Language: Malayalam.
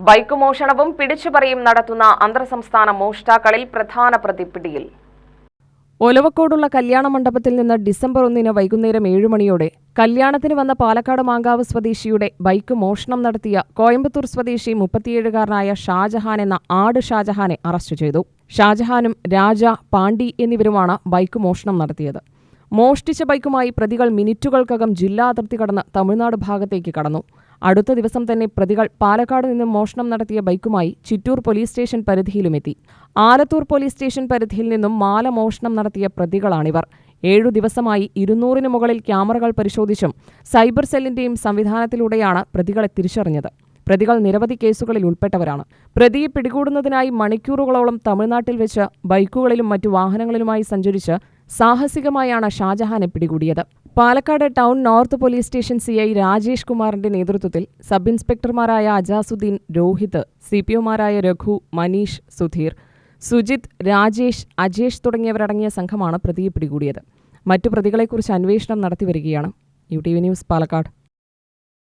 ബൈക്ക് മോഷണവും പിടിച്ചുപറിയും നടത്തുന്ന അന്തർസംസ്ഥാന മോഷ്ടാക്കളിൽ പ്രധാന പ്രതി പിടിയിൽ. ഒലവക്കോടുള്ള കല്യാണ മണ്ഡപത്തിൽ നിന്ന് ഡിസംബർ 1 വൈകുന്നേരം 7 മണിയോടെ കല്യാണത്തിന് വന്ന പാലക്കാട് മാങ്കാവ് സ്വദേശിയുടെ ബൈക്ക് മോഷണം നടത്തിയ കോയമ്പത്തൂർ സ്വദേശി 37-കാരനായ ഷാജഹാൻ എന്ന ആട് ഷാജഹാനെ അറസ്റ്റ് ചെയ്തു. ഷാജഹാനും രാജ, പാണ്ഡി എന്നിവരുമാണ് ബൈക്ക് മോഷണം നടത്തിയത്. മോഷ്ടിച്ച ബൈക്കുമായി പ്രതികൾ മിനിറ്റുകൾക്കകം ജില്ലാ അതിർത്തി കടന്ന് തമിഴ്നാട് ഭാഗത്തേക്ക് കടന്നു. അടുത്ത ദിവസം തന്നെ പ്രതികൾ പാലക്കാട് നിന്നും മോഷണം നടത്തിയ ബൈക്കുമായി ചിറ്റൂർ പോലീസ് സ്റ്റേഷൻ പരിധിയിലുമെത്തി. ആലത്തൂർ പോലീസ് സ്റ്റേഷൻ പരിധിയിൽ നിന്നും മാല മോഷണം നടത്തിയ പ്രതികളാണിവർ. 7 ദിവസമായി 200-ന് മുകളിൽ ക്യാമറകൾ പരിശോധിച്ചും സൈബർ സെല്ലിന്റെയും സംവിധാനത്തിലൂടെയാണ് പ്രതികളെ തിരിച്ചറിഞ്ഞത്. പ്രതികൾ നിരവധി കേസുകളിൽ ഉൾപ്പെട്ടവരാണ്. പ്രതിയെ പിടികൂടുന്നതിനായി മണിക്കൂറുകളോളം തമിഴ്നാട്ടിൽ വെച്ച് ബൈക്കുകളിലും മറ്റു വാഹനങ്ങളിലുമായി സഞ്ചരിച്ച് സാഹസികമായാണ് ഷാജഹാനെ പിടികൂടിയത്. Palakkad town north police station CI Rajesh കുമാറിന്റെ നേതൃത്വത്തിൽ സബ് ഇൻസ്പെക്ടർമാരായ അജാസുദ്ദീൻ, രോഹിത്, CPOമാരായ രഘു, മനീഷ്, സുധീർ, സുജിത്, രാജേഷ്, അജേഷ് തുടങ്ങിയവരടങ്ങിയ സംഘമാണ് പ്രതിയെ പിടികൂടിയത്. മറ്റു പ്രതികളെക്കുറിച്ച് അന്വേഷണം നടത്തിവരികയാണ്. UTV news, Palakkad.